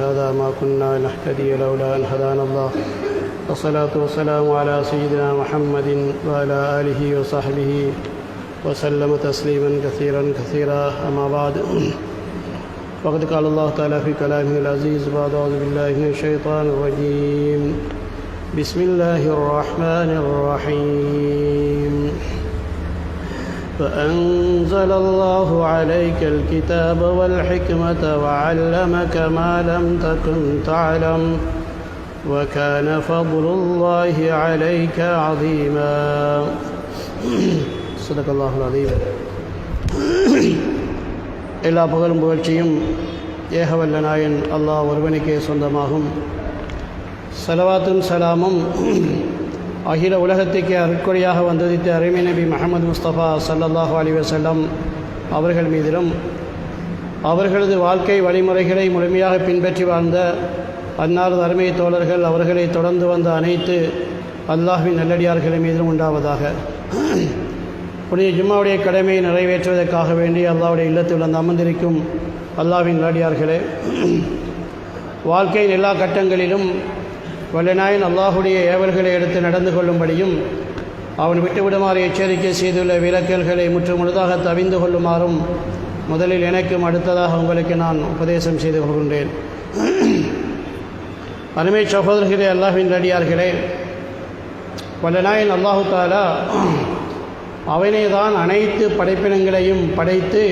هذا ما كنا نهتدي لولا أن هدانا الله. والصلاة والسلام على سيدنا محمد وعلى آله وصحبه وسلم تسليما كثيرا كثيرا. أما بعد، وقد قال الله تعالى في كلامه العزيز بعد أعوذ بالله من الشيطان الرجيم. بسم الله الرحمن الرحيم. فأنزل الله عليك الكتاب والحكمة وعلمك ما لم تكن تعلم وكان فضل الله عليك عظيما. صدق الله العظيم. எல்லா புகழும் புகழ்ச்சியும் ஏகவல்ல நாயன் அல்லாஹ் ஒருவனுக்கே சொந்தமாகும். ஸலவாத்தும் சலாமும் அகில உலகத்துக்கே அருட்கொடையாக வந்ததித்த அருமை நபி முஹம்மது முஸ்தபா ஸல்லல்லாஹு அலைஹி வஸல்லம் அவர்கள் மீதிலும் அவர்களது வாழ்க்கை வழிமுறைகளை முழுமையாக பின்பற்றி வாழ்ந்த அன்னாரது அருமை தோழர்கள் அவர்களை தொடர்ந்து வந்த அனைத்து அல்லாஹ்வின் நல்லடியார்கள் மீதிலும் உண்டாவதாக. புனித ஜும்மாவுடைய கடமையை நிறைவேற்றுவதற்காக வேண்டி அல்லாஹ்வுடைய இல்லத்தில் வந்து அமர்ந்திருக்கும் அல்லாஹ்வின் நல்லடியார்களே, வாழ்க்கையின் எல்லா கட்டங்களிலும் வல்லநாயன் அல்லாஹுடைய ஏவல்களை எடுத்து நடந்து கொள்ளும்படியும் அவன் விட்டுவிடுமாறு எச்சரிக்கை செய்துள்ள விலக்கல்களை முற்றுமுழுதாக தவிந்து கொள்ளுமாறும் முதலில் எனக்கும் அடுத்ததாக உங்களுக்கு நான் உபதேசம் செய்து கொள்கின்றேன். அருமை சகோதரர்களே, அல்லாஹ்வின் நல்லடியார்களே, வல்லநாயன் அல்லாஹு தஆலா அவனே தான் அனைத்து படைப்பினங்களையும் படைத்து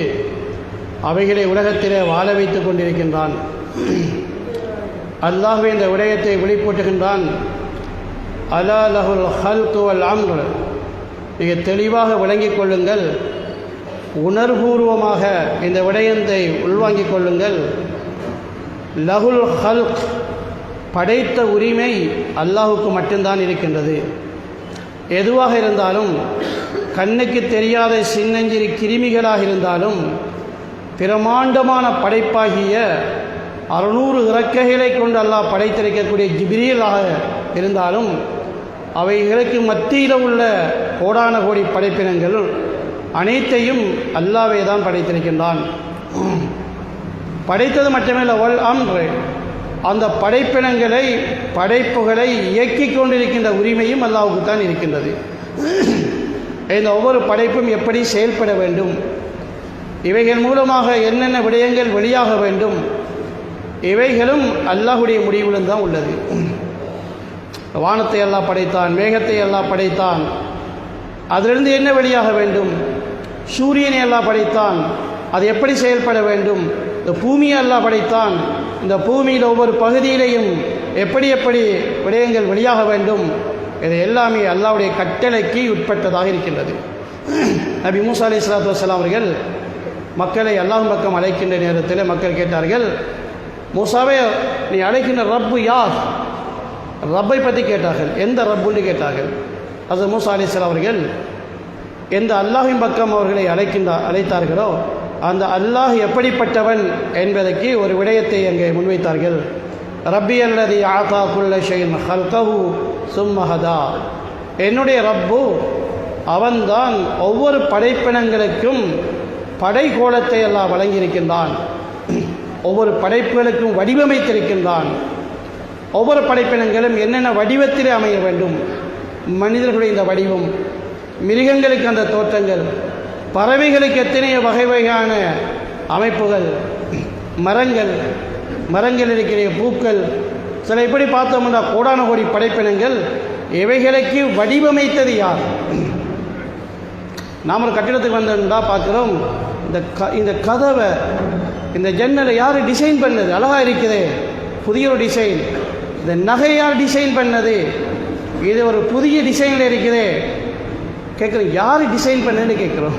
அவைகளை உலகத்திலே வாழ வைத்து கொண்டிருக்கின்றான். அல்லாஹ்வே இந்த விடயத்தை வெளிப்பட்டுகின்றான். அலா லஹுல் ஹல்கு வல் அம்ர், மிக தெளிவாக விளங்கிக் கொள்ளுங்கள், உணர்வுபூர்வமாக இந்த விடயத்தை உள்வாங்கிக் கொள்ளுங்கள். லஹுல் ஹல்க், படைத்த உரிமை அல்லாஹுக்கு மட்டும்தான் இருக்கின்றது. எதுவாக இருந்தாலும், கண்ணுக்கு தெரியாத சின்னஞ்சிறு கிருமிகளாக இருந்தாலும், பிரமாண்டமான படைப்பாகிய 600 இறக்கைகளை கொண்டு அல்லாஹ் படைத்திருக்கக்கூடிய ஜிப்ரீலாக இருந்தாலும், அவைகளுக்கு மத்தியில் உள்ள கோடான கோடி படைப்பினங்கள் அனைத்தையும் அல்லாஹ்வே தான் படைத்திருக்கின்றான். படைத்தது மட்டுமல்ல, வல் அம்ர், அந்த படைப்பினங்களை படைப்புகளை இயக்கிக் கொண்டிருக்கின்ற உரிமையும் அல்லாஹ்வுக்கு தான் இருக்கின்றது. இந்த ஒவ்வொரு படைப்பும் எப்படி செயல்பட வேண்டும், இவைகள் மூலமாக என்னென்ன விடயங்கள் வெளியாக வேண்டும், இவைகளும் அல்லாஹுடைய முடிவிலும் தான் உள்ளது. வானத்தை அல்லாஹ் படைத்தான், மேகத்தை அல்லாஹ் படைத்தான், அதிலிருந்து என்ன வெளியாக வேண்டும். சூரியனை அல்லாஹ் படைத்தான், அது எப்படி செயல்பட வேண்டும். இந்த பூமியை அல்லாஹ் படைத்தான், இந்த பூமியில் ஒவ்வொரு பகுதியிலையும் எப்படி எப்படி விடயங்கள் வெளியாக வேண்டும். இது எல்லாமே அல்லாஹ்வுடைய கட்டளைக்கு உட்பட்டதாக இருக்கின்றது. நபி மூசா அலைஹிஸ்ஸலாத்து வஸ்ஸலாம் அவர்கள் மக்களை அல்லாஹ் பக்கம் அழைக்கின்ற நேரத்தில் மக்கள் கேட்டார்கள், மூசாவே, நீ அழைக்கின்ற ரப்பு யார்? ரப்பை பற்றி கேட்டார்கள். எந்த ரப்புன்னு கேட்டார்கள். அது மூசா அலைஹிஸ்ஸலாம் அவர்கள் எந்த அல்லாஹின் பக்கம் அவர்களை அழைத்தார்களோ அந்த அல்லாஹ் எப்படிப்பட்டவன் என்பதற்கு ஒரு விடயத்தை அங்கே முன்வைத்தார்கள். ரப்பி அல்லதி ஆதா குல்ல ஷைஇன் ஹல்கஹு சும்ம ஹதா, என்னுடைய ரப்பு அவன்தான் ஒவ்வொரு படைப்பினங்களுக்கும் படைகோலத்தை எல்லாம் வழங்கியிருக்கின்றான், ஒவ்வொரு படைப்புகளுக்கும் வடிவமைத்திருக்கின்றான். ஒவ்வொரு படைப்பினங்களும் என்னென்ன வடிவத்திலே அமைய வேண்டும். மனிதர்களுடைய இந்த வடிவம், மிருகங்களுக்கு அந்த தோற்றங்கள், பறவைகளுக்கு எத்தனையோ வகை வகையான அமைப்புகள், மரங்கள் இருக்கிற பூக்கள், சில இப்படி பார்த்தோம்னா கோடான கோடி படைப்பினங்கள், இவைகளுக்கு வடிவமைத்தது யார்? நாம் ஒரு கட்டிடத்துக்கு வந்தோம்னா பார்க்குறோம், இந்த கதவை, இந்த ஜன்னலை யார் டிசைன் பண்ணது? அழகாக இருக்குது, புதிய ஒரு டிசைன். இந்த நகை யார் டிசைன் பண்ணது? இது ஒரு புதிய டிசைனில் இருக்குது. கேட்குறோம், யார் டிசைன் பண்ணதுன்னு கேட்குறோம்.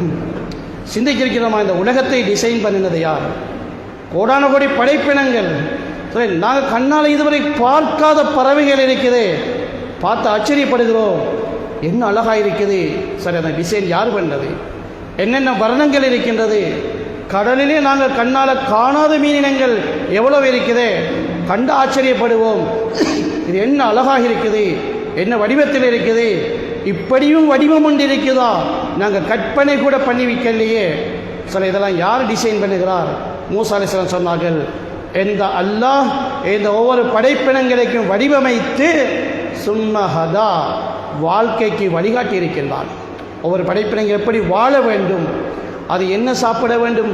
சிந்திச்சிருக்கிறோமா, இந்த உலகத்தை டிசைன் பண்ணினது யார்? கோடான கோடி படைப்பினங்கள். சரி, நாங்கள் கண்ணால் இதுவரை பார்க்காத பறவைகள் இருக்குது, பார்த்து ஆச்சரியப்படுகிறோம், என்ன அழகாக இருக்குது. சரி, அந்த டிசைன் யார் பண்ணது? என்னென்ன வர்ணங்கள் இருக்கின்றது? கடலிலே நாங்கள் கண்ணால் காணாத மீனினங்கள் எவ்வளவு இருக்குது, கண்டு ஆச்சரியப்படுவோம். இது என்ன அழகாக இருக்குது, என்ன வடிவத்தில் இருக்குது, இப்படியும் வடிவம் ஒன்று இருக்குதா, நாங்கள் கற்பனை கூட பண்ணி வைக்கலையே. சில இதெல்லாம் யார் டிசைன் பண்ணுகிறார்? மூசா அலைஹிஸ்ஸலாம் சொன்னார்கள், இந்த அல்லாஹ் இந்த ஒவ்வொரு படைப்பினங்களுக்கும் வடிவமைத்து சும்மஹதா வாழ்க்கைக்கு வழிகாட்டி இருக்கின்றான். ஒவ்வொரு படைப்பினங்கள் எப்படி வாழ வேண்டும், அது என்ன சாப்பிட வேண்டும்,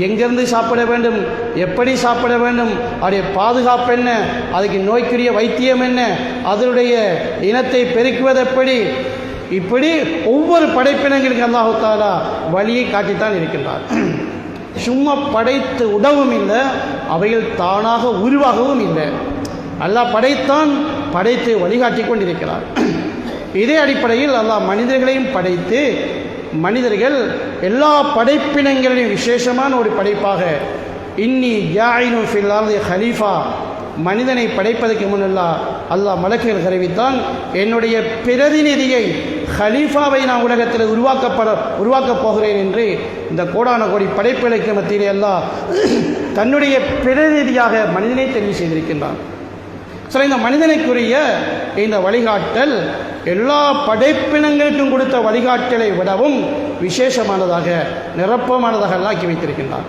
எங்கிருந்து சாப்பிட வேண்டும், எப்படி சாப்பிட வேண்டும், அதனுடைய பாதுகாப்பு என்ன, அதுக்கு நோய்க்குரிய வைத்தியம் என்ன, அதனுடைய இனத்தை பெருக்குவது எப்படி, இப்படி ஒவ்வொரு படைப்பினங்களுக்கு அல்லாஹ் தஆலா வழியை காட்டித்தான் இருக்கின்றார். சும்மா படைத்து உதவும் இல்லை, அவைகள் தானாக உருவாகவும் இல்லை. அல்லாஹ் படைத்தான், படைத்து வழிகாட்டி கொண்டிருக்கிறார். இதே அடிப்படையில் அல்லாஹ் மனிதர்களையும் படைத்து மனிதர்கள் எல்லா படைப்பினங்களையும் விசேஷமான ஒரு படைப்பாக இன்னி ஜாயினு ஃபில் அர்தி ஹலீஃபா, மனிதனை படைப்பதற்கு முன்னெல்லாம் அல்லாஹ் மலக்குகள் அறிவித்தான், என்னுடைய பிரதிநிதியை ஹலீஃபாவை நான் உலகத்தில் உருவாக்கப் போகிறேன் என்று இந்த கோடான கோடி படைப்புகளுக்கு மத்தியிலே அல்லாஹ் தன்னுடைய பிரதிநிதியாக மனிதனை தெரிவு செய்திருக்கின்றான். சரி, இந்த மனிதனுக்குரிய இந்த வழிகாட்டல் எல்லா படைப்பினங்களுக்கும் கொடுத்த வழிகாட்டலை விடவும் விசேஷமானதாக நிரப்பமானதாக ஆக்கி வைத்திருக்கின்றான்.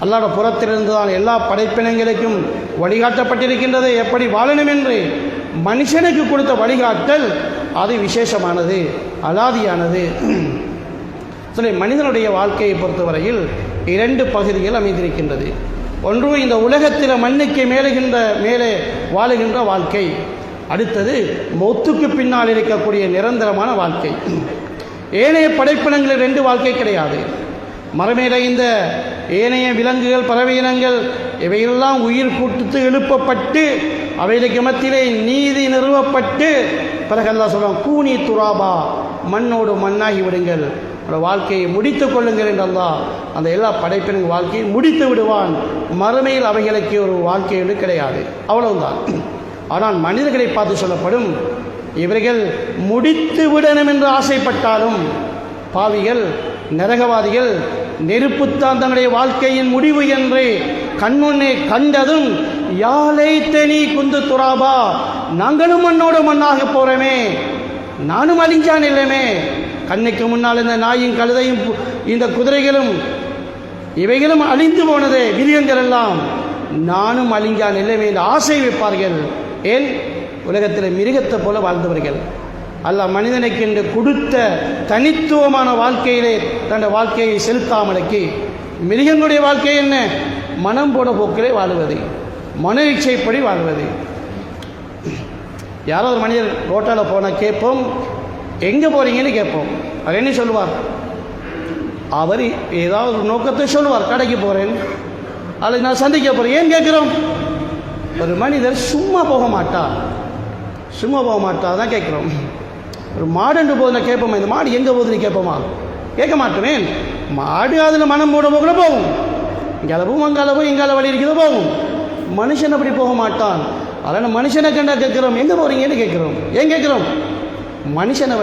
அல்லாஹ்வுடைய புறத்திலிருந்து தான் எல்லா படைப்பினங்களுக்கும் வழிகாட்டப்பட்டிருக்கின்றது எப்படி வாழணும் என்று. மனுஷனுக்கு கொடுத்த வழிகாட்டல் அது விசேஷமானது, அலாதியானது. சரி, மனிதனுடைய வாழ்க்கையை பொறுத்தவரையில் 2 பகுதிகள் அமைந்திருக்கின்றது. ஒன்று இந்த உலகத்தில் மண்ணுக்கு மேலே வாழுகின்ற வாழ்க்கை, அடுத்தது மௌத்துக்கு பின்னால் இருக்கக்கூடிய நிரந்தரமான வாழ்க்கை. ஏனைய படைப்பினங்களில் 2 வாழ்க்கை கிடையாது. மறுமையில இந்த ஏனைய விலங்குகள், பறவை இனங்கள் இவையெல்லாம் உயிர் கூட்டு எழுப்பப்பட்டு அவைகளுக்கு மத்தியிலே நீதி நிறுவப்பட்டு பிறகு அல்லாஹ் சொல்லுவான், கூனி துராபா, மண்ணோடு மண்ணாகி விடுங்கள், வாழ்க்கையை முடித்து கொள்ளுங்கள் என்று அல்லாஹ் அந்த எல்லா படைப்பின் வாழ்க்கையை முடித்து விடுவான். மறுமையில் அவைகளுக்கு ஒரு வாழ்க்கை என்று கிடையாது, அவ்வளவுதான். ஆனால் மனிதர்களை பார்த்து சொல்லப்படும், இவர்கள் முடித்து விடணும் என்று ஆசைப்பட்டாலும் பாவிகள், நரகவாதிகள், நெருப்புத்தான் தங்களுடைய வாழ்க்கையின் முடிவு என்று கண்முன்னே கண்டதும் யாலை தெனி குந்து துராபா, நாங்களும் மண்ணோடு மண்ணாக போறோமே, நானும் அழிஞ்சான் இல்லைமே, கண்ணுக்கு முன்னால் இந்த நாயும் கழுதையும் இந்த குதிரைகளும் இவைகளும் அழிந்து போனதே, மிருகங்கள் எல்லாம், நானும் அழிஞ்சான் இல்லைமே என்று ஆசை வைப்பார்கள். ஏன்? உலகத்தில் மிருகத்தை போல வாழ்ந்தவர்கள். அல்லாஹ் மனிதனுக்கு என்று கொடுத்த தனித்துவமான வாழ்க்கையிலே தன்னுடைய வாழ்க்கையை செலுத்தாமலுக்கு மிருகங்களுடைய வாழ்க்கை என்ன? மனம் போன போக்கிலே வாழுவது, மன இச்சைப்படி வாழ்வது. யாரோ ஒரு மனிதர் ரோட்டால் போனால் கேட்போம், எங்கே போகிறீங்கன்னு கேட்போம். அவர் என்ன சொல்லுவார்? அவர் ஏதாவது ஒரு நோக்கத்தை சொல்லுவார், கடைக்கு போகிறேன், அல்லது நான் சந்திக்க போகிறேன். ஏன் கேட்குறோம்? ஒரு மனிதர் சும்மா போக மாட்டார், சும்மா போக மாட்டா தான் கேட்குறோம். ஒரு மாடுன்னு போகுதுன்னா கேட்போமா, இந்த மாடு எங்கே போகுதுன்னு கேட்போமா? கேட்க மாட்டோமே. மாடு அதில் மனம் போட போகல போகும், இங்கே அளவும் அங்கே அளவும் எங்கால வழி இருக்கிறதோ போகும். மனுஷன் அப்படி போக மாட்டான். அதனால் மனுஷனை கண்டா கேட்குறோம், எங்கே போகிறீங்கன்னு கேட்குறோம். ஏன் கேட்குறோம்? மனுஷன்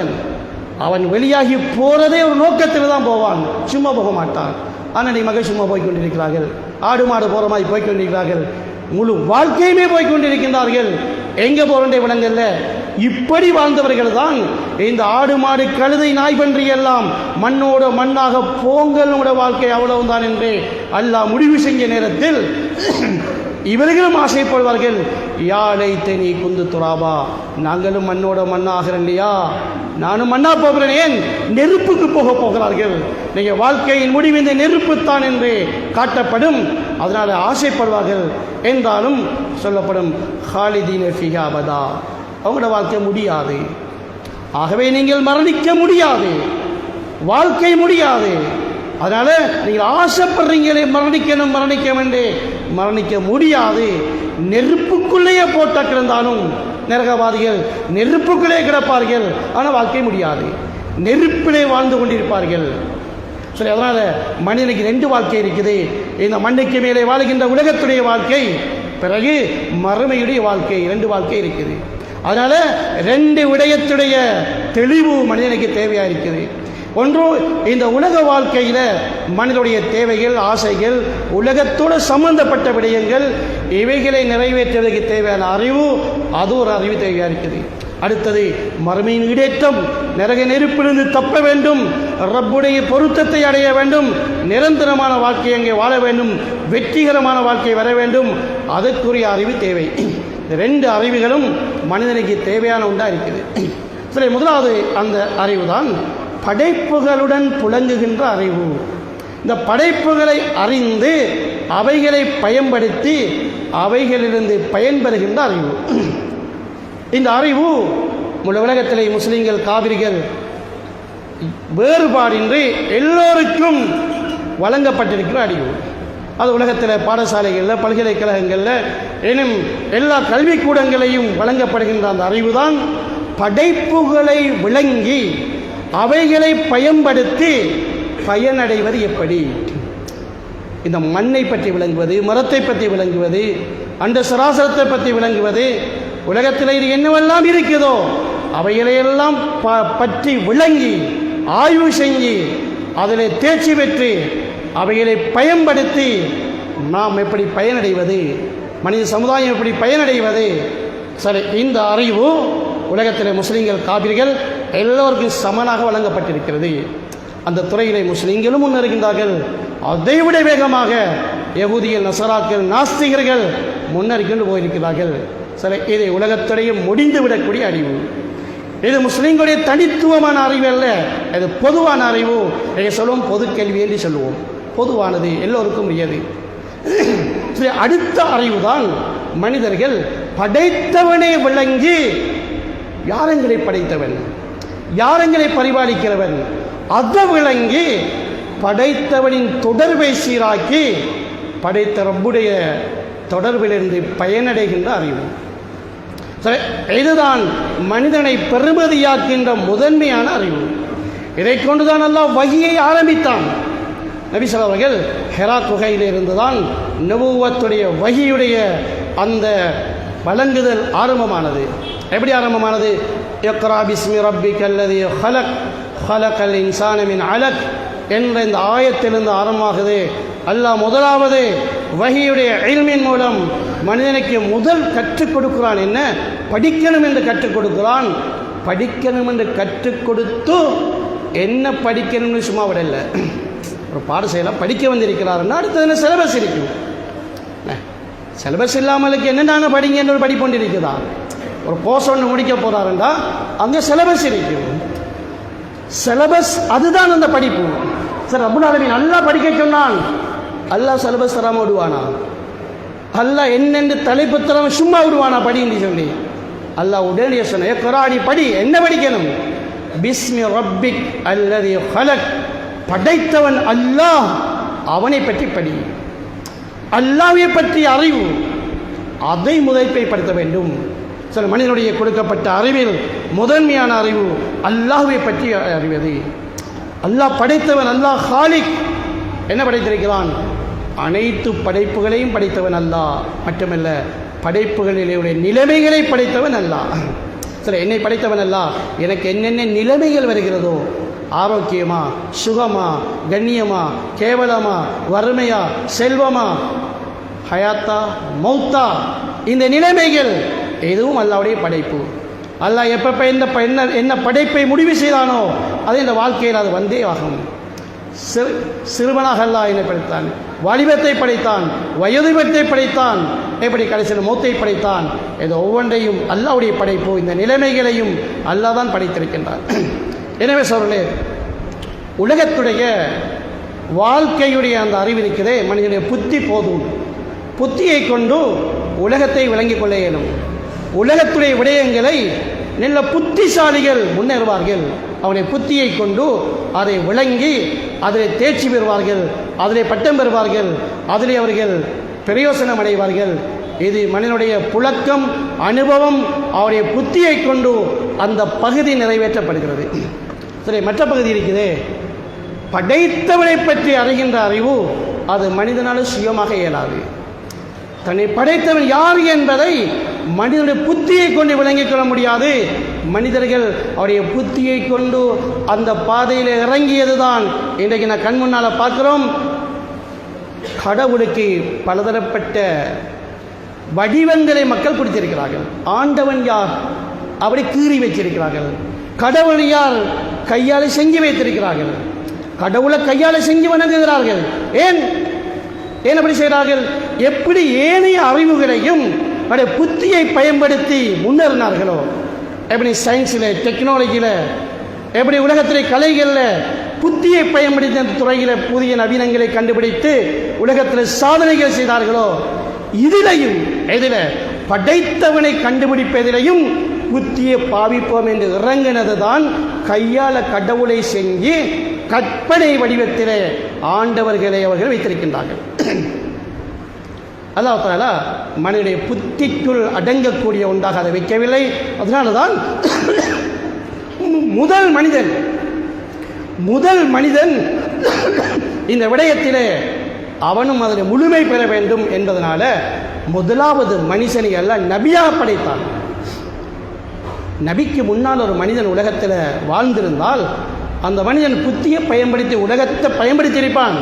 அவன் வெளியாகி போகிறதே ஒரு நோக்கத்தில் தான் போவான், சும்மா போக மாட்டான். ஆனால் மகள் சும்மா போய்கொண்டிருக்கிறார்கள், ஆடு மாடு போகிற மாதிரி போய்கொண்டிருக்கிறார்கள், முழு வாழ்க்கையுமே போய்கொண்டிருக்கின்றார்கள். எங்கே போகின்ற விடங்கள்ல இப்படி வாழ்ந்தவர்கள் தான் இந்த ஆடு மாடு கழுதை நாய் பன்றி எல்லாம் மண்ணோட மண்ணாக போங்கலோட வாழ்க்கை அவ்வளவுதான் என்று அல்லாஹ் முடிவு செஞ்ச நேரத்தில் இவர்களும் ஆசைப்படுவார்கள், யாழை தெனி குந்து துராபா, நாங்களும் மண்ணோட மண்ணாகிறோம் இல்லையா, நானும் மண்ணா போகிறேன். ஏன்? நெருப்புக்கு போகிறார்கள். நீங்கள் வாழ்க்கையின் முடிவு இந்த நெருப்புத்தான் என்று காட்டப்படும், அதனால் ஆசைப்படுவார்கள். என்றாலும் சொல்லப்படும் ஹாலிதீன ஃபிஹா அபதா, அவங்களோட வாழ்க்கை முடியாது. ஆகவே நீங்கள் மரணிக்க முடியாது, வாழ்க்கை முடியாது. அதனால் நீங்கள் ஆசைப்படுறீங்களே மரணிக்கணும் என்று மரணிக்க முடியாது. நெருப்புக்குள்ளேயே போட்ட கிடந்தாலும் நரகவாதிகள் நெருப்புக்குள்ளே கிடப்பார்கள், ஆனால் வாழ்க்கை முடியாது, நெருப்பிலே வாழ்ந்து கொண்டிருப்பார்கள். சரி, அதனால் மனிதனுக்கு 2 வாழ்க்கை இருக்குது. இந்த மண்ணுக்கு மேலே வாழ்கின்ற உலகத்துடைய வாழ்க்கை, பிறகு மறுமையுடைய வாழ்க்கை, 2 வாழ்க்கை இருக்குது. அதனால் 2 விடயத்துடைய தெளிவு மனிதனுக்கு தேவையாக இருக்குது. ஒன்று, இந்த உலக வாழ்க்கையில் மனிதனுடைய தேவைகள், ஆசைகள், உலகத்தோடு சம்பந்தப்பட்ட விடயங்கள், இவைகளை நிறைவேற்றுவதற்கு தேவையான அறிவு, அது ஒரு அறிவு தேவையாக இருக்குது. அடுத்தது மறுமையின் ஈடேற்றம், நரக நெருப்பிலிருந்து தப்ப வேண்டும், ரப்புடைய பொருத்தத்தை அடைய வேண்டும், நிரந்தரமான வாழ்க்கை அங்கே வாழ வேண்டும், வெற்றிகரமான வாழ்க்கை வர வேண்டும். அதற்குரிய அறிவு தேவை. இந்த ரெண்டு அறிவுகளும் மனிதனுக்கு தேவையான ஒன்றாக இருக்குது. சரி, முதலாவது அந்த அறிவு தான் படைப்புகளுடன் புழங்குகின்ற அறிவு. இந்த படைப்புகளை அறிந்து அவைகளை பயன்படுத்தி அவைகளிலிருந்து பயன்பெறுகின்ற அறிவு. இந்த அறிவு முழு உலகத்திலே முஸ்லிம்கள் காவிரிகள் வேறுபாடின்றி எல்லோருக்கும் வழங்கப்பட்டிருக்கிற அறிவு. அது உலகத்தில் பாடசாலைகளில், பல்கலைக்கழகங்களில், எனும் எல்லா கல்விக்கூடங்களையும் வழங்கப்படுகின்ற அந்த அறிவு தான் படைப்புகளை விளங்கி அவைகளை பயன்படுத்தி பயனடைவது எப்படி. இந்த மண்ணை பற்றி விளங்குவது, மரத்தை பற்றி விளங்குவது, அந்த சராசரத்தை பற்றி விளங்குவது, உலகத்தில் இது என்னவெல்லாம் இருக்குதோ அவைகளையெல்லாம் பற்றி விளங்கி ஆய்வு செஞ்சு அதில் தேர்ச்சி பெற்று அவைகளை பயன்படுத்தி நாம் எப்படி பயனடைவது, மனித சமுதாயம் எப்படி பயனடைவது. சரி, இந்த அறிவு உலகத்தில் முஸ்லீம்கள் காபிர்கள் எல்லோருக்கும் சமனாக வழங்கப்பட்டிருக்கிறது. அந்த துறையிலே முஸ்லீம்களும் முன்னேறுகின்றார்கள். அதைவிட வேகமாக யகூதிகள், நசராக்கள், நாஸ்திகர்கள் முன்னேறிக்கொண்டு போயிருக்கிறார்கள். சரி, இது உலகத்துடைய முடிந்துவிடக்கூடிய அறிவு. இது முஸ்லீம்களுடைய தனித்துவமான அறிவு அல்ல, இது பொதுவான அறிவு. சொல்லுவோம் பொது கேள்வி என்று சொல்லுவோம், பொதுவானது, எல்லோருக்கும் உரியது. அடுத்த அறிவு தான் மனிதர்கள் படைத்தவனே விளங்கி யாரெங்களை படைத்தவன், யாரெங்களை பரிபாலிக்கிறவன், அதை விளங்கி படைத்தவனின் தொடர்பை சீராக்கி படைத்த ரப்புடைய தொடர்பிலிருந்து பயனடைகின்ற அறிவு. இதுதான் மனிதனை பெருமதியாக்கின்ற முதன்மையான அறிவு. இதை கொண்டுதான் அல்லாஹ் வஹியை ஆரம்பித்தான். நபி ஸல்லல்லாஹு அலைஹி வஸல்லம் அவர்கள் ஹிரா குகையிலிருந்து தான் நபுவத்துடைய வஹியுடைய அந்த வழங்குதல் ஆரம்பமானது. எப்படி ஆரம்பமானது? இக்ரா பிஸ்மி ரப்பிக்கல்லதீ ஹலக் ஹலக்கல் இன்சான மின் அலக் என்ற இந்த ஆயத்திலிருந்து ஆரம்பமாகுது. அல்லாஹ் முதலாவது வஹியுடைய இல்மின் மூலம் மனிதனுக்கு முதல் கற்றுக் கொடுக்கிறான். என்ன? படிக்கணும் என்று கற்றுக் கொடுக்கிறான். படிக்கணும் என்று கற்றுக் கொடுத்து என்ன படிக்கணும்னு சும்மா விடல. ஒரு பாடசாலையில் படிக்க வந்திருக்கிறாருன்னா அடுத்தது என்ன சிலபஸ் இருக்கும். சிலபஸ் இல்லாமலுக்கு என்னென்ன படிங்கன்னு ஒரு படிப்பு ஒன்று இருக்குதா? ஒரு கோர்ஸ் ஒன்று முடிக்க போகிறாருண்டா அங்கே சிலபஸ் இருக்குது. சிலபஸ் அதுதான் அந்த படிப்பு. சார் ரப்புல் ஆலமீன் நல்லா படிக்க சொன்னான். அல்லாஹ் சிலபஸ் தராம விடுவானா? அல்லாஹ் என்னென்று தலைப்பு தராம சும்மா விடுவானா படின்னு சொல்லி? அல்லாஹ் உடனே சொன்ன குர்ஆனி படி. என்ன படிக்கணும்? பிஸ்மி ரப்பிக் அல்லதி ஹலக், படைத்தவன் அல்லாஹ், அவனை பற்றி படி. அல்லாஹ்வை பற்றி அறிவு, அதை முதன்மைப்படுத்த வேண்டும். சில மனிதனுடைய கொடுக்கப்பட்ட அறிவில் முதன்மையான அறிவு அல்லாஹ்வை பற்றி அறிவது. அல்லாஹ் படைத்தவன், அல்லாஹ் ஹாலிக். என்ன படைத்திருக்கிறான்? அனைத்து படைப்புகளையும் படைத்தவன் அல்லாஹ். மட்டுமல்ல, படைப்புகளிலே உள்ள நிலைமைகளை படைத்தவன் அல்லாஹ். சரி, என்னை படைத்தவன் அல்லாஹ். எனக்கு என்னென்ன நிலைமைகள் வருகிறதோ, ஆரோக்கியமா, சுகமா, கண்ணியமா, கேவலமா, வறுமையா, செல்வமா, ஹயாத்தா, மௌத்தா, இந்த நிலைமைகள் எதுவும் அல்லாஹ்வுடைய படைப்பு. அல்லாஹ் எப்பப்போ என்ன படைப்பை முடிவு செய்தானோ அது இந்த வாழ்க்கையில் அது வந்தே ஆகும். சிறுவனாக அல்லாஹ் என்னை படைத்தான், வாலிபத்தை படைத்தான், வயோதிபத்தை படைத்தான், எப்படி கடைசியில் மௌத்தை படைத்தான். இது ஒவ்வொன்றையும் அல்லாஹ்வுடைய படைப்பு. இந்த நிலைமைகளையும் அல்லாஹ் தான் படைத்திருக்கின்றான். எனவே சொல்றே, உலகத்துடைய வாழ்க்கையுடைய அந்த அறிவு இருக்கிறதே, மனிதனுடைய புத்தி போதும். புத்தியை கொண்டு உலகத்தை விளங்கிக் கொள்ள இயலும். உலகத்துடைய விடயங்களை நல்ல புத்திசாலிகள் முன்னேறுவார்கள். அவருடைய புத்தியை கொண்டு அதை விளங்கி அதில் தேர்ச்சி பெறுவார்கள், அதிலே பட்டம் பெறுவார்கள், அதிலே அவர்கள் பிரயோசனம் அடைவார்கள். இது மனிதனுடைய புழக்கம், அனுபவம், அவருடைய புத்தியை கொண்டு அந்த பகுதி நிறைவேற்றப்படுகிறது. சரி, மற்ற பகுதி இருக்குது, படைத்தவனை பற்றி அறிகின்ற அறிவு. அது மனிதனால் சுயமாக இயலாது. தன்னை படைத்தவன் யார் என்பதை மனிதனுடைய புத்தியை கொண்டு விளங்கிக் கொள்ள முடியாது. மனிதர்கள் அவருடைய புத்தியை கொண்டு அந்த பாதையில் இறங்கியது தான் இன்றைக்கு நான் கண் முன்னால் பார்க்கிறோம். கடவுளுக்கு பலதரப்பட்ட வடிவங்களை மக்கள் கொடுத்திருக்கிறார்கள். ஆண்டவன் யார்? அப்படி கீறி வச்சிருக்கிறார்கள். கடவுளையால் கையால் செஞ்சு வைத்திருக்கிறார்கள். கடவுளை கையால் செஞ்சு வணங்குகிறார்கள். ஏன் அப்படி செய்கிறார்கள்? எப்படி ஏனைய அறிவுகளையும் புத்தியை பயன்படுத்தி முன்னேறினார்களோ, எப்படி சயின்ஸில், டெக்னாலஜியில், எப்படி உலகத்திலே கலைகளில் புத்தியை பயன்படுத்தி அந்த துறையில் புதிய நவீனங்களை கண்டுபிடித்து உலகத்தில் சாதனைகள் செய்தார்களோ, இதிலையும் படைத்தவனை கண்டுபிடிப்பதிலையும் புத்தியை பாவிப்போம் என்று இறங்கினது தான் கையாள கடவுளை செஞ்சு கற்பனை வடிவத்திலே ஆண்டவர்களை அவர்கள் வைத்திருக்கின்றார்கள். அல்லாஹ் தஆலா மனிதனுடைய புத்திக்குள் அடங்கக்கூடிய ஒன்றாக அதை வைக்கவில்லை. அதனால தான் முதல் மனிதன் இந்த விடயத்திலே அவனும் அதில் முழுமை பெற வேண்டும் என்பதனால முதலாவது மனுஷனை எல்லாம் நபியாக படைத்தான். நபிக்கு முன்னால் ஒரு மனிதன் உலகத்தில் வாழ்ந்திருந்தால் அந்த மனிதன் புத்தியை பயன்படுத்தி உலகத்தை பயன்படுத்தியிருப்பான்.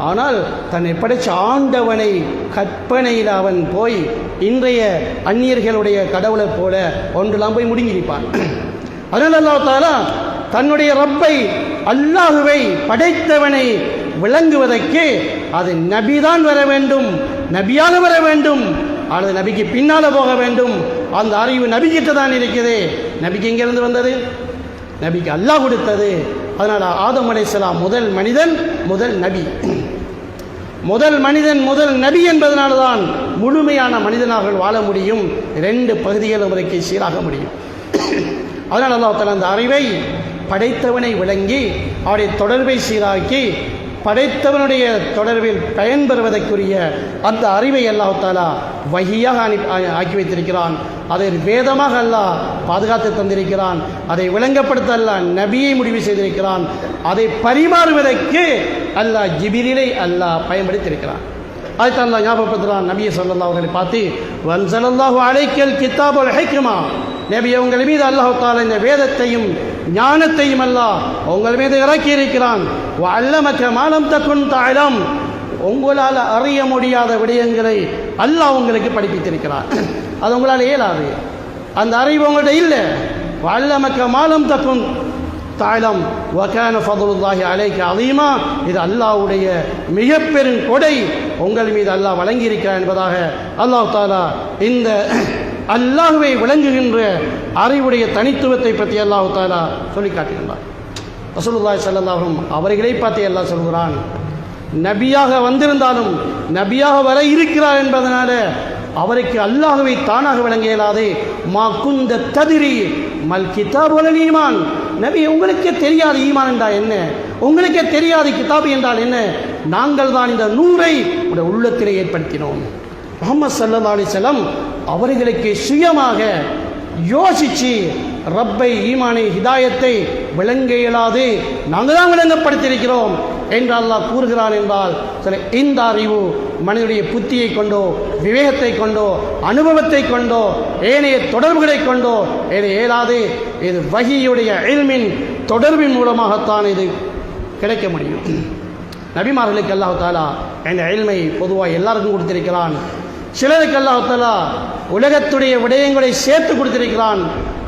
ஆனால் தன்னை படைச்ச ஆண்டவனை கற்பனையில் அவன் போய் இன்றைய அந்நியர்களுடைய கடவுளை போல ஒன்றெல்லாம் போய் முடுங்கியிருப்பான். அதனால் அல்லாஹ் தஆலா தன்னுடைய ரப்பை, அல்லாஹுவை, படைத்தவனை விளங்குவதற்கு அது நபிதான் வர வேண்டும், நபியாக வர வேண்டும், அல்லது நபிக்கு பின்னால் போக வேண்டும். அந்த அறிவு நபிக்கிட்ட தான் இருக்குது. நபிக்கு எங்கிருந்து வந்தது? நபிக்கு அல்லாஹ் கொடுத்தது. அதனால் ஆதம் அலைஹிஸ்ஸலாம் முதல் மனிதன், முதல் நபி. முதல் மனிதன், முதல் நபி என்பதனால தான் முழுமையான மனிதனாக வாழ முடியும். 2 பகுதிகளும் வரைக்கும் சீராக முடியும். அதனால் அல்லாஹ் தஆலா அந்த அறிவை படைத்தவனை விளங்கி அவருடைய தொடர்பை சீராக்கி படைத்தவனுடைய தொடர்பில் பயன்பெறுவதற்குரிய அந்த அறிவை அல்லாஹ் தஆலா வஹியாக ஆக்கி வைத்திருக்கிறான். அதை வேதமாக அல்லாஹ் பாதுகாத்து தந்திருக்கிறான். அதை விளங்கப்படுத்த அல்லாஹ் நபியை முடிவு செய்திருக்கிறான். அதை பரிமாறுவதற்கு அல்லாஹ் ஜிப்ரீலை அல்லாஹ் பயன்படுத்தியிருக்கிறான். அதுதான் அல்லாஹ் ஞாபகப்படுத்துகிறான் நபியை ஸல்லல்லாஹு அலைஹி பார்த்து, வன்ஸலல்லாஹு அலைக்கல் கிதாபுல் ஹிக்மா, நபியை உங்கள் மீது அல்லாஹ் தஆலா இந்த வேதத்தையும் ஞானத்தையும் அல்லாஹ் உங்கள் மீது இறக்கி இருக்கிறான். வஅல்லமக மா லம் தகுன் தஅலம், உங்களால் அறிய முடியாத விடயங்களை அல்லாஹ் உங்களுக்கு படிப்பித்திருக்கிறான். அது உங்களால் இயலாது, அந்த அறிவு உங்கள்கிட்ட இல்லை. வஅல்லமக மா லம் தகுன் தஅலம் வகான ஃபதுலுல்லாஹி அலைக அலீமா, இது அல்லாஹ்வுடைய மிக பெரும் கொடை உங்கள் மீது அல்லாஹ் வழங்கி இருக்கிறான் என்பதாக அல்லாஹ் தஆலா இந்த அல்லாஹ்வை விளங்குகின்ற அறிவுடைய தனித்துவத்தை பற்றி அல்லாஹ் தஆலா சொல்லி காட்டுகின்றார். ரசூலுல்லாஹி ஸல்லல்லாஹு அலைஹி வஸல்லம் அவர்களை பற்றி அல்லாஹ் சொல்கிறான், நபியாக வந்திருந்தாலும் நபியாக வர இருக்கிறார் என்பதனால அவருக்கு அல்லாஹ்வை தானாக விளங்க இயலாது. மா குந்த ததிரி மல் கிதாப் வல் ஈமான், நபி உங்களுக்கே தெரியாது ஈமான் என்றால் என்ன, உங்களுக்கே தெரியாது கிதாப் என்றால் என்ன, நாங்கள் தான் இந்த நூரை உடைய உள்ளத்திலே ஏற்படுத்தினோம். முஹம்மது ஸல்லல்லாஹு அலைஹி வஸல்லம் அவர்களுக்கு சுயமாக யோசித்து ரப்பை, ஈமானை, ஹிதாயத்தை விளங்க இயலாது, நாங்கள் தான் விளங்கப்படுத்தியிருக்கிறோம் என்று அல்லாஹ் கூறுகிறான் என்றால் இந்த அறிவு மனிதனுடைய புத்தியை கொண்டோ, விவேகத்தை கொண்டோ, அனுபவத்தை கொண்டோ, ஏனைய தொடர்புகளை கொண்டோ இது இயலாது. இது வஹியுடைய இல்மின் தொடர்பின் மூலமாகத்தான் இது கிடைக்க முடியும். நபிமார்களுக்கு அல்லாஹ் தஆலா இந்த இல்மை பொதுவாக எல்லாருக்கும் கொடுத்திருக்கிறான். சிலருக்கு அல்லாஹ் தஆலா உலகத்துடைய விடயங்களை சேர்த்து கொடுத்திருக்கிறான்,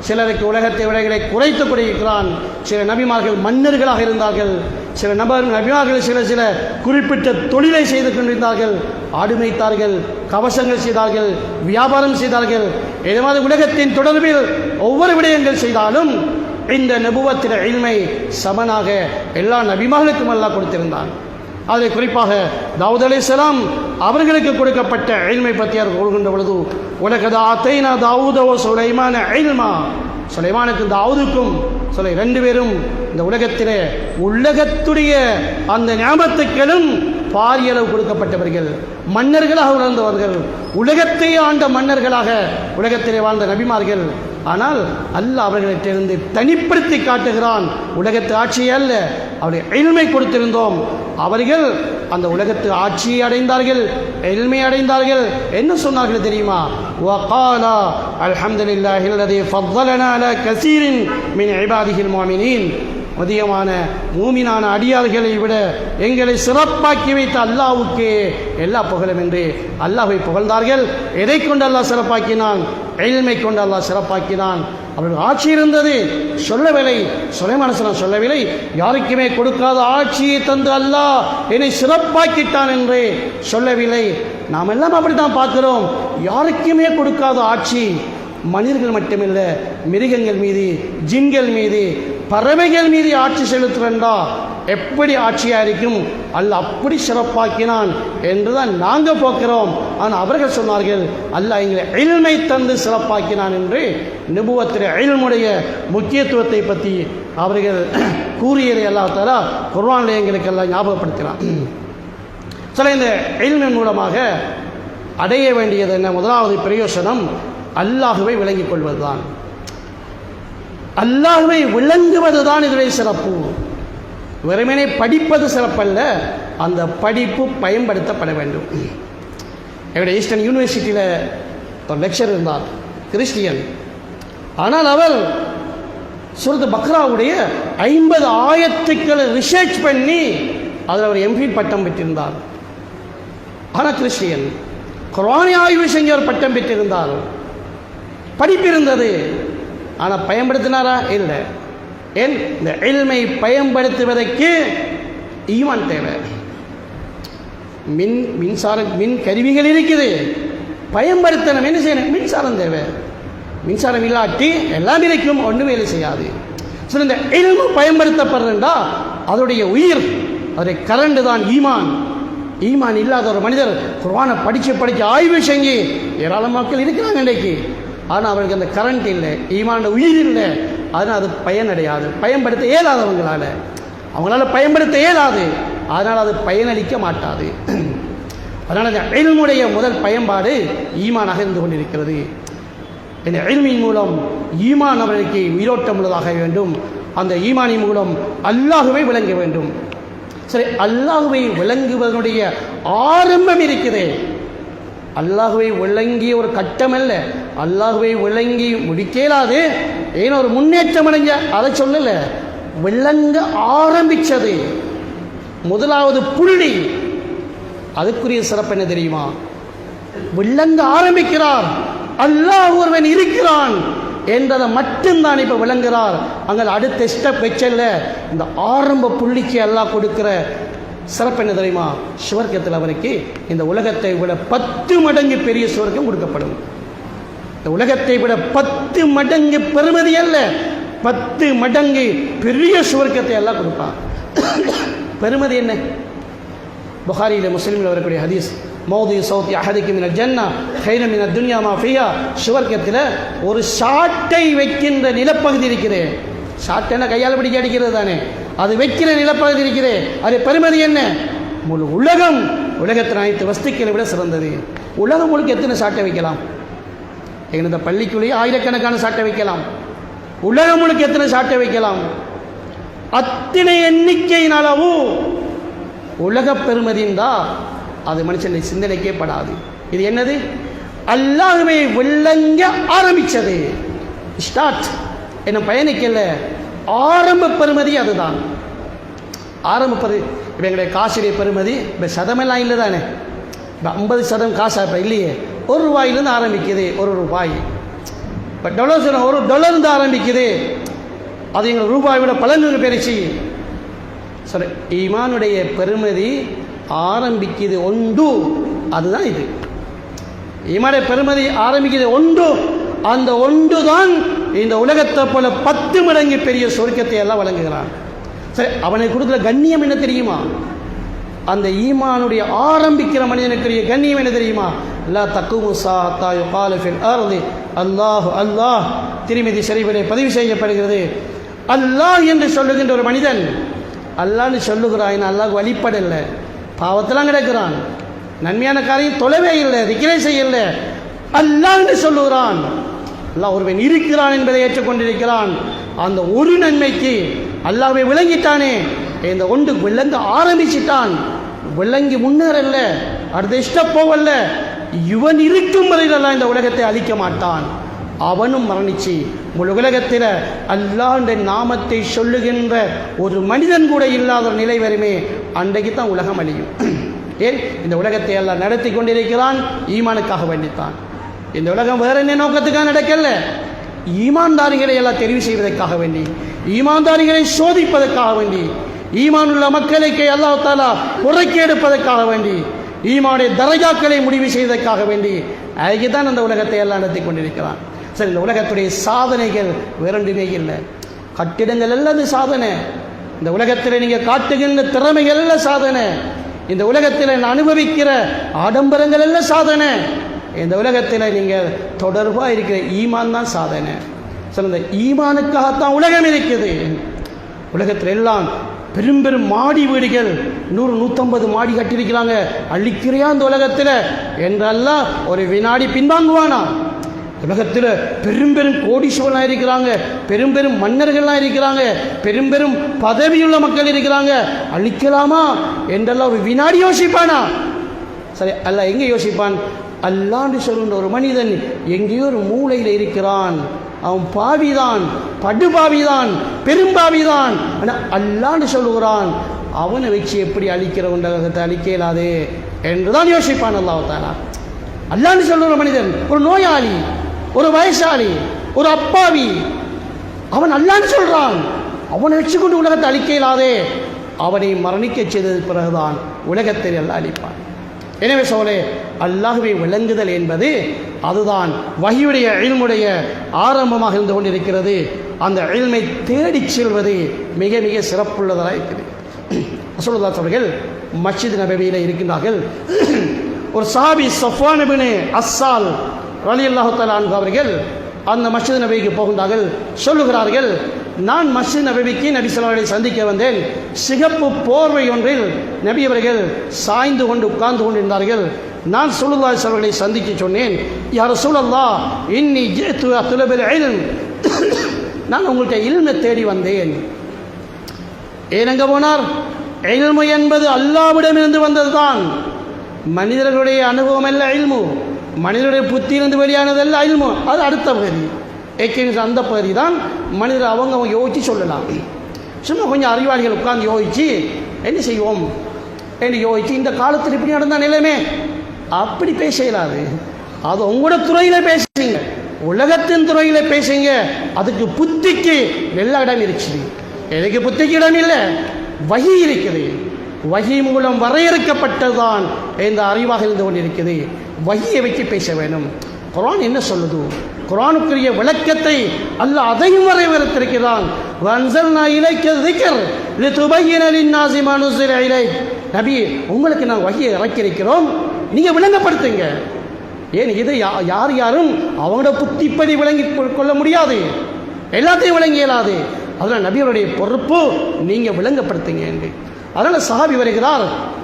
சிலருக்கு உலகத்தை விடயங்களை குறைத்து கொடுக்கிறான். சில நபிமார்கள் மன்னர்களாக இருந்தார்கள், சில நபிமார்கள் சில குறிப்பிட்ட தொழிலை செய்து கொண்டிருந்தார்கள், ஆடு மேய்த்தார்கள், கவசங்கள் செய்தார்கள், வியாபாரம் செய்தார்கள். இது மாதிரி உலகத்தின் தொடர்பில் ஒவ்வொரு விடயங்கள் செய்தாலும் இந்த நபுவத்தின் இல்மை சமனாக எல்லா நபிமார்களுக்கும் அல்லாஹ் கொடுத்திருந்தான். அதில் குறிப்பாக தாவூத் அலைஹிஸ்ஸலாம் அவர்களுக்கு கொடுக்கப்பட்ட இல்மை பற்றி அவர் கூறுகின்ற பொழுது, உலகத ஆத்தைனா தாவூத வ சுலைமான இல்மா, சுலைமானுக்கும் தாவூதுக்கும் 2 பேரும் இந்த உலகத்திலே உலகத்துடைய அந்த ஞாபகத்துக்களும் பாரியளவு கொடுக்கப்பட்டவர்கள், மன்னர்களாக உணர்ந்தவர்கள், உலகத்தை ஆண்ட மன்னர்களாக உலகத்திலே வாழ்ந்த நபிமார்கள். ஆனால் அல்லாஹ் அவர்களிடத்திலிருந்து தனிப்படுத்தி காட்டுகிறான், உலகத்து ஆட்சியை அல்ல, அவருடைய இல்மை கொடுத்திருந்தோம். அவர்கள் அந்த உலகத்து ஆட்சியை அடைந்தார்கள், இல்மை அடைந்தார்கள். என்ன சொன்னார்கள் தெரியுமா? வகாலா அல்ஹம்துலில்லாஹி அல்லதி ஃபضலனா அலா கஸீரின் மின் இபாதிஹில் முஃமினீன், அதிகமான மூமினான அடியார்களை விட எங்களை சிறப்பாக்கி வைத்த அல்லாஹ்வுக்கு எல்லா புகழும் என்று அல்லாஹ்வை புகழ்ந்தார்கள். எதை கொண்டு அல்லாஹ் சிறப்பாக்கினான்? இல்மை கொண்டு அல்லாஹ் சிறப்பாக்கினான். அவர்கள் ஆட்சி இருந்தது சொல்லவில்லை. சுலைமான் அலைஹிஸ்ஸலாம் சொல்லவில்லை, யாருக்குமே கொடுக்காத ஆட்சியை தந்து அல்லாஹ் என்னை சிறப்பாக்கிட்டான் என்று சொல்லவில்லை. நாம் எல்லாம் அப்படித்தான் பார்க்கிறோம். யாருக்குமே கொடுக்காத ஆட்சி மனிதர்கள் மட்டுமில்ல, மிருகங்கள் மீது, ஜின்கள் மீது, பறவைகள் மீது ஆட்சி செலுத்துறா எப்படி ஆட்சியாக இருக்கும்? அல்லாஹ் அப்படி சிறப்பாக்கினான் என்றுதான் நாங்கள் பார்க்கிறோம். ஆனால் அவர்கள் சொன்னார்கள் அல்லாஹ் எங்களை இல்மை தந்து சிறப்பாக்கினான் என்று. நுபுவத்திலே இல்முடைய முக்கியத்துவத்தை பற்றி அவர்கள் கூறியதை அல்லாஹ் தஆலா குர்ஆனிலே எங்களுக்கு எல்லாம் ஞாபகப்படுத்தினான். சில இந்த இல்மின் மூலமாக அடைய வேண்டியது என்ன? முதலாவது பிரயோசனம் அல்லாஹுவை விளங்கிக் கொள்வதுதான். அல்லாஹுவை விளங்குவதுதான் இதனுடைய சிறப்பு. வெறுமனே படிப்பது சிறப்பல்ல, அந்த படிப்பு பயன்படுத்தப்பட வேண்டும். என்னுடைய ஈஸ்டர்ன் யூனிவர்சிட்டியில் ஒரு லெக்சர் இருந்தார், கிறிஸ்டியன். ஆனால் அவர் சூரத் பக்ராவுடைய 50 ஆயத்துக்களை ரிசர்ச் பண்ணி அதில் அவர் எம்பில் பட்டம் பெற்றிருந்தார். ஆனால் கிறிஸ்டியன். குர்ஆனை ஆய்வு செஞ்ச ஒரு பட்டம் பெற்றிருந்தார். படிப்பிருந்தது, ஆனால் பயன்படுத்தினாரா? இல்லை. ஏன்? இந்த இல்மை பயன்படுத்துவதற்கு ஈமான் தேவை. மின் கருவிகள் இருக்குது, பயன்படுத்தணும். என்ன செய்யணும்? மின்சாரம் தேவை. மின்சாரம் இல்லாட்டி எல்லாம் இருக்கும், ஒன்றும் வேலை செய்யாது. சரி, இந்த இல்மு பயன்படுத்தப்படுறா அதோடைய உயிர், அதோடைய கரண்டு தான் ஈமான். ஈமான் இல்லாத ஒரு மனிதர் குர்ஆனை படித்து ஆய்வு செஞ்சு ஏராளமான மக்கள் இருக்கிறாங்க இன்றைக்கு. ஆனால் அவர்களுக்கு அந்த கரண்ட் இல்லை, ஈமான் உயிர் இல்லை. அதனால் அது பயனடையாது, பயன்படுத்த இயலாதவங்களால். அவங்களால பயன்படுத்த இயலாது, அதனால் அது பயனளிக்க மாட்டாது. அதனால் அந்த இல்முடைய முதல் பயன்பாடு ஈமானாக இருந்து கொண்டிருக்கிறது. இந்த இல்மின் மூலம் ஈமான் அவர்களுக்கு உயிரோட்டம் உள்ளதாக வேண்டும். அந்த ஈமானின் மூலம் அல்லாஹுவை விளங்க வேண்டும். சரி, அல்லாஹுவை விளங்குவதனுடைய ஆரம்பம் இருக்குது. அல்லாஹுவை விளங்கிய ஒரு கட்டம் அல்ல, அல்லாஹுவை விளங்கி முடிக்கலாது. ஏன்னா ஒரு முன்னேற்றம் அடைஞ்ச அதை சொல்லல, விளங்க ஆரம்பித்தது முதலாவது புள்ளி. அதுக்குரிய சிறப்பு என்ன தெரியுமா? விளங்க ஆரம்பிக்கிறார், அல்லாஹ் ஒருவன் இருக்கிறான் என்றதை மட்டும்தான் இப்போ விளங்குகிறார். அங்கே அடுத்த ஸ்டெப் வச்சல்ல, இந்த ஆரம்ப புள்ளிக்கு அல்லாஹ் கொடுக்கிற சிறப்பு என்ன தெரியுமா? சுவர்க்கத்தில் அவருக்கு இந்த உலகத்தை விட 10 மடங்கு பெரிய சுவர்க்கம் கொடுக்கப்படும். இந்த உலகத்தை விட 10 மடங்கு பெருமதி அல்ல, 10 மடங்கு பெரிய சுவர்க்கத்தை எல்லாம் கொடுப்பான். பெருமதி என்ன? புகாரியில் முஸ்லிமில் வரக்கூடிய ஹதீஸ், மௌதி சௌத்தி அஹதிக்கு மினல் ஜன்னா கைர மினத் துன்யா மா ஃபியா. சுவர்க்கத்தில் ஒரு ஷாட்டை வைக்கின்ற நிலப்பகுதி இருக்கிறது. ஷாட்டை கையால் பிடிக்க அடிக்கிறது தானே, அது வைக்கிற நிலப்பகுதி இருக்கிறது. அது பெருமதி என்ன? முழு உலகம், உலகத்தின் அனைத்து வஸ்துக்களை விட சிறந்தது. உலகம் முழுக்க எத்தனை சாட்டை வைக்கலாம்? இந்த பள்ளிக்குள்ளேயே ஆயிரக்கணக்கான சாட்டை வைக்கலாம். உலகம் முழுக்க எத்தனை சாட்டை வைக்கலாம்? அத்தனை எண்ணிக்கையின் அளவு உலக பெருமதிந்தா அது மனுஷனை சிந்தனைக்கே படாது. இது என்னது? அல்லாஹ்வை விளங்க ஆரம்பித்தது. ஸ்டார்ட் என்ன பயணிக்கல, ஆரம்ப பெருமதி அதுதான். ஆரம்ப இப்போ எங்களுடைய காசுடைய பெருமதி இப்போ சதமெல்லாம் இல்லை தானே. இப்போ 50% காசா இப்போ இல்லையே. ₹1 ஆரம்பிக்குது, ₹1. இப்போ $1 $1 ஆரம்பிக்குது. அது எங்கள் ரூபாய் விட பல நூறு பெருச்சு. சரி, ஈமானுடைய பெருமதி ஆரம்பிக்குது ஒன்று, அதுதான் இது. ஈமானுடைய பெருமதி ஆரம்பிக்குது ஒன்று, அந்த ஒன்று தான் இந்த உலகத்தை போல 10 மடங்கு பெரிய சொர்க்கத்தை எல்லாம் வழங்குகிறான். சரி, அவனுக்கு கொடுக்குற கண்ணியம் என்ன தெரியுமா? அந்த ஈமானுடைய ஆரம்பிக்கிற மனிதனுக்குரிய கண்ணியம் என்ன தெரியுமா? லா தக்குமு ஸாஅத்தா யுகாலு ஃபில் அர்தி அல்லாஹ் அல்லாஹ். திருமிதி ஷரீஃபிலே பதிவு செய்யப்படுகிறது. அல்லாஹ் என்று சொல்லுகின்ற ஒரு மனிதன், அல்லாஹ்னு சொல்லுகிறான், அல்லாஹ் வழிபடலை, பாவத்தெல்லாம் கிடக்கிறான், நன்மையான காரியம் தொலைவே இல்லை, திக்ரே செய்யல, அல்லாஹ்னு சொல்லுகிறான். அல்லாஹ் ஒருவன் இருக்கிறான் என்பதை ஏற்றுக்கொண்டிருக்கிறான். அந்த ஒரு நன்மைக்கு அல்லாஹ்வை விளங்கிட்டானே, இந்த ஒன்று விளங்க ஆரம்பிச்சிட்டான். விளங்கி முன்னேறல்ல, அடுத்த ஸ்டெப் போவல்ல, இவன் இருக்கும் வரையில் அல்லாஹ் இந்த உலகத்தை அழிக்க மாட்டான். அவனும் மரணிச்சு முழு உலகத்தில் அல்லாஹ்வுடைய நாமத்தை சொல்லுகின்ற ஒரு மனிதன் கூட இல்லாத ஒரு நிலை வருமே, அன்றைக்கு தான் உலகம் அழியும். ஏன்? இந்த உலகத்தை எல்லாம் நடத்தி கொண்டிருக்கிறான், ஈமானுக்காக வேண்டித்தான். இந்த உலகம் வேற என்ன நோக்கத்துக்காக நடக்கல, ஈமான்தாரிகளை எல்லாம் தெரிவு செய்வதற்காக வேண்டி, ஈமான்தாரிகளை சோதிப்பதற்காக வேண்டி, ஈமானுள்ள மக்களுக்கு அல்லாஹ் தஆலா புறக்கி எடுப்பதற்காக வேண்டி, ஈமானுடைய தரஜாக்களை முடிவு செய்வதற்காக வேண்டி அதுக்கு தான் அந்த உலகத்தை எல்லாம் நடத்தி கொண்டிருக்கிறான். சரி, இந்த உலகத்துடைய சாதனைகள் வேறொன்றுமே இல்லை. கட்டிடங்கள் எல்லாம் சாதனை, இந்த உலகத்தில் நீங்கள் காட்டுகின்ற திறமைகள் எல்லாம் சாதனை, இந்த உலகத்தில் அனுபவிக்கிற ஆடம்பரங்கள் எல்லாம் சாதனை, இந்த உலகத்தில் நீங்கள் தொடர்பாக இருக்கிற ஈமான் தான் சாதனை. சரி, இந்த ஈமானுக்காகத்தான் உலகம் இருக்குது. உலகத்தில் எல்லாம் பெரும் பெரும் மாடி வீடுகள் 100-150 மாடி கட்டியிருக்கிறாங்க. அழிக்கிறையா அந்த உலகத்தில் என்றெல்லாம் ஒரு வினாடி பின்வாங்குவானா? உலகத்தில் பெரும் பெரும் கோடீஸ்வரனாக இருக்கிறாங்க, பெரும் பெரும் மன்னர்கள்லாம் இருக்கிறாங்க, பெரும் பெரும் பதவியுள்ள மக்கள் இருக்கிறாங்க, அழிக்கலாமா என்றெல்லாம் ஒரு வினாடி யோசிப்பானா? சரி, அல்லாஹ் எங்கே யோசிப்பான்? அல்லான்னு சொல்கின்ற ஒரு மனிதன் எங்கேயோ ஒரு மூலையில் இருக்கிறான், அவன் பாவிதான், படுபாவிதான், பெரும்பாவிதான். ஆனால் அல்லான்னு சொல்லுகிறான், அவனை வச்சு எப்படி அழிக்கிற உலகத்தை அழிக்க இயலாது என்றுதான் யோசிப்பான் அல்லாஹ் தஆலா. அல்லான்னு சொல்லுற மனிதன் ஒரு நோயாளி, ஒரு வயசாளி, ஒரு அப்பாவி, அவன் அல்லான்னு சொல்றான், அவனை வச்சுக்கொண்டு உலகத்தை அழிக்க இயலாதே, அவனை மரணிக்க செய்தது பிறகுதான் உலகத்தை எல்லாம் அழிப்பான். எனவே சோலே, அல்லாஹ்வை விளங்குதல் என்பது அதுதான் வஹீயுடைய இல்முடைய ஆரம்பமாக இருந்து கொண்டிருக்கிறது. அந்த இல்மை தேடிச் செல்வது மிக மிக சிறப்புள்ளதாக இருக்குது. ரசூலுல்லாஹ் அவர்கள் மஸ்ஜித் நபவியில் இருக்கின்றார்கள். ஒரு சஹாபி ஸஃப்வான் இப்னு அஸ்ஸால் ரலியல்லாஹு தஆலா அன்ஹு அவர்கள் அந்த மஸ்ஜித் நபவிக்கு போகின்றார்கள். சொல்லுகிறார்கள், நான் மஸ்ஜித் நபவிக்கு நபி ஸல்லல்லாஹு அலைஹி சந்திக்க வந்தேன். சிகப்பு போர்வை ஒன்றில் நபி அவர்கள் சாய்ந்து கொண்டு உட்கார்ந்து கொண்டிருந்தார்கள். நான் ஸல்லல்லாஹு அலைஹி வஸல்லம் அவர்களை சந்திக்க சொன்னேன். யா ரசூலல்லாஹ், இன்னி ஜிஅது அத்லபுல் இல்ம், நான் உங்கள்கிட்ட இல்மை தேடி வந்தேன். ஏனங்க போனார்? இல்மு என்பது அல்லாஹ்விடமிருந்து வந்ததுதான். மனிதர்களுடைய அனுபவம் அல்ல இல்மு, மனிதனுடைய புத்தியிலிருந்து வெளியானதல்ல இல்மு. அது அடுத்த பகுதி, அந்த பகுதி தான் மனிதர் அவங்க யோசித்து சொல்லலாம். சும்மா கொஞ்சம் அறிவாளிகள் உட்கார்ந்து யோசிச்சு என்ன செய்வோம் என்று யோசிச்சு இந்த காலத்தில் இப்படி நடந்த நிலைமை அப்படி பேச இயலாது. அது உங்களோட துறையில் பேசுங்க, உலகத்தின் துறையில் பேசுங்க. அதுக்கு புத்திக்கு எல்லா இடம் இருக்குது. எனக்கு புத்திக்கு இடம் இல்லை, வஹி இருக்குது. வஹி மூலம் வரையறுக்கப்பட்டதுதான் இந்த அறிவாக இருந்து கொண்டிருக்குது. வஹியை வச்சு பேச வேணும். குர்ஆன் என்ன சொல்லுது? குர்ஆனுக்குரிய விளக்கத்தை அல்லாஹ் அதையும் வரையறுத்திருக்கிறான். வன்ஸல்னா இலைக்க ذிக்ர் லிதுபய்யின லின்னாஸி மா நுஸில இலைக். நபி, உங்களுக்கு நான் வஹியை இறக்கியிருக்கிறோம், நீங்கள் விளங்கப்படுத்துங்க. ஏன் இதை யாரும் அவங்களோட புத்திப்படி விளங்கி கொள்ள முடியாது, எல்லாத்தையும் விளங்கி இயலாது. அதனால் நபியோடைய பொறுப்பு நீங்கள் விளங்கப்படுத்துங்க என்று. அதனால் சஹாபி வருகிறார்,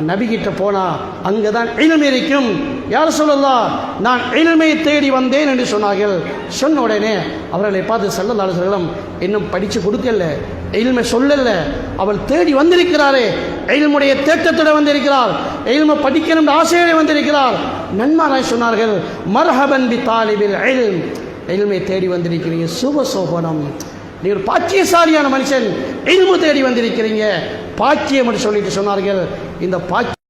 நபிகிட்ட போனால் அங்கே தான் இல்ம் இருக்கும். யார் சொல்லலாம், நான் இல்மை தேடி வந்தேன் என்று சொன்னார்கள். சொன்ன உடனே அவர்களை பார்த்து ஸல்லல்லாஹு அலைஹி வஸல்லம், இன்னும் படித்து கொடுக்கல, இல்மை சொல்லல, அவள் தேடி வந்திருக்கிறாரே, இல்முடைய தேட்டத்தோடு வந்திருக்கிறார், இல்மை படிக்கணும் ஆசையோடு வந்திருக்கிறார். நன்மாராய் சொன்னார்கள், மர்ஹபன் பி தாலிபில் இல்ம், இல்மை தேடி வந்திருக்கிறீங்க, சுபசோபனம், நீ ஒரு பாக்கியசாலியான மனுஷன், இல்மு தேடி வந்திருக்கிறீங்க, பாக்கியம் என்று சொல்லிட்டு சொன்னார்கள். இந்த பாக்கியம்